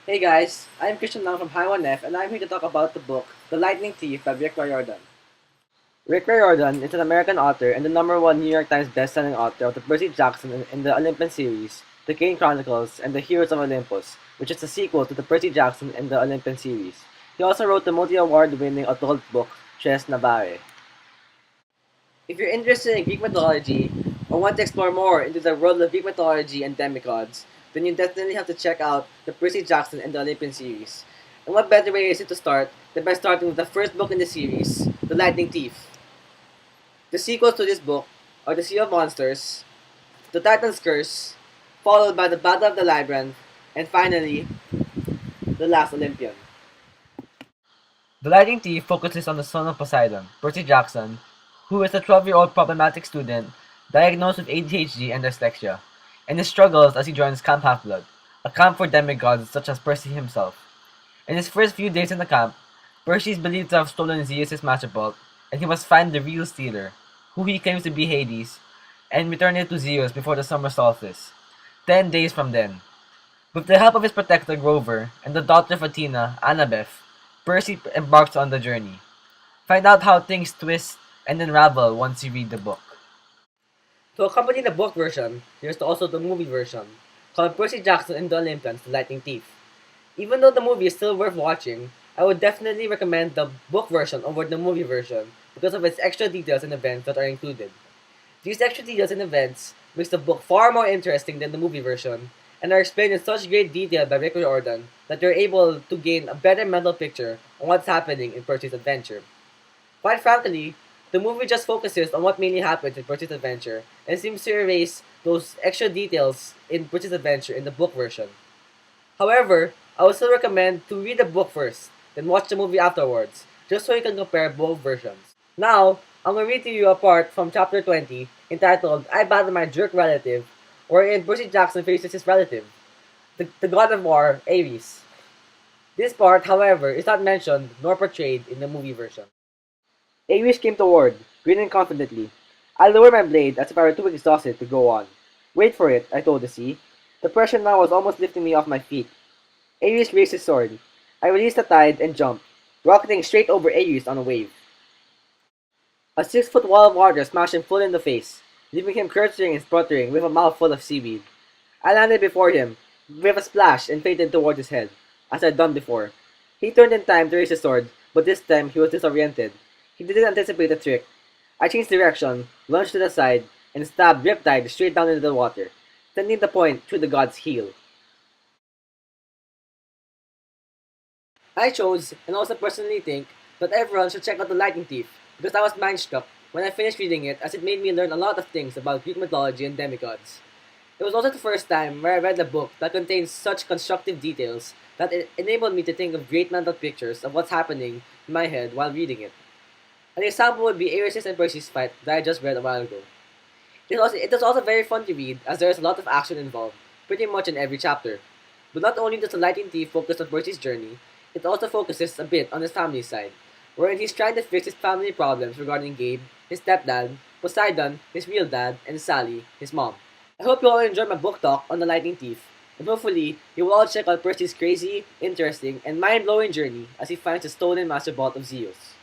Hey guys, I'm Christian Lang from High1F and I'm here to talk about the book The Lightning Thief by Rick Riordan. Rick Riordan is an American author and the #1 New York Times bestselling author of the Percy Jackson in the Olympian series, The Kane Chronicles, and The Heroes of Olympus, which is a sequel to the Percy Jackson and the Olympian series. He also wrote the multi-award winning adult book Tres Navare. If you're interested in Greek mythology or want to explore more into the world of Greek mythology and demigods, then you definitely have to check out the Percy Jackson and the Olympian series. And what better way is it to start than by starting with the first book in the series, The Lightning Thief. The sequels to this book are The Sea of Monsters, The Titan's Curse, followed by The Battle of the Labyrinth, and finally, The Last Olympian. The Lightning Thief focuses on the son of Poseidon, Percy Jackson, who is a 12-year-old problematic student diagnosed with ADHD and dyslexia, and his struggles as he joins Camp Half-Blood, a camp for demigods such as Percy himself. In his first few days in the camp, Percy is believed to have stolen Zeus' master bolt, and he must find the real stealer, who he claims to be Hades, and return it to Zeus before the summer solstice, 10 days from then. With the help of his protector Grover and the daughter of Athena, Annabeth, Percy embarks on the journey. Find out how things twist and unravel once you read the book. To accompany the book version, there's also the movie version, called Percy Jackson and the Olympians, The Lightning Thief. Even though the movie is still worth watching, I would definitely recommend the book version over the movie version because of its extra details and events that are included. These extra details and events makes the book far more interesting than the movie version, and are explained in such great detail by Rick Riordan that you're able to gain a better mental picture on what's happening in Percy's adventure. Quite frankly, the movie just focuses on what mainly happens in Percy's adventure and seems to erase those extra details in Percy's adventure in the book version. However, I would still recommend to read the book first, then watch the movie afterwards, just so you can compare both versions. Now, I'm gonna read to you a part from chapter 20 entitled I Battle My Jerk Relative, wherein Percy Jackson faces his relative, the god of war, Ares. This part, however, is not mentioned nor portrayed in the movie version. Ares came toward, grinning confidently. I lowered my blade as if I were too exhausted to go on. Wait for it, I told the sea. The pressure now was almost lifting me off my feet. Ares raised his sword. I released the tide and jumped, rocketing straight over Ares on a wave. A 6-foot wall of water smashed him full in the face, leaving him curtsing and spluttering with a mouth full of seaweed. I landed before him, with a splash, and fainted towards his head, as I'd done before. He turned in time to raise his sword, but this time he was disoriented. He didn't anticipate the trick. I changed direction, lunged to the side, and stabbed Riptide straight down into the water, sending the point through the god's heel. I chose, and also personally think, that everyone should check out The Lightning Thief, because I was mind struck when I finished reading it as it made me learn a lot of things about Greek mythology and demigods. It was also the first time where I read a book that contains such constructive details that it enabled me to think of great mental pictures of what's happening in my head while reading it. An example would be Ares' and Percy's fight that I just read a while ago. It is also very fun to read as there is a lot of action involved, pretty much in every chapter. But not only does The Lightning Thief focus on Percy's journey, it also focuses a bit on his family side, wherein he's trying to fix his family problems regarding Gabe, his stepdad, Poseidon, his real dad, and Sally, his mom. I hope you all enjoyed my book talk on The Lightning Thief, and hopefully you will all check out Percy's crazy, interesting, and mind-blowing journey as he finds the stolen Master Vault of Zeus.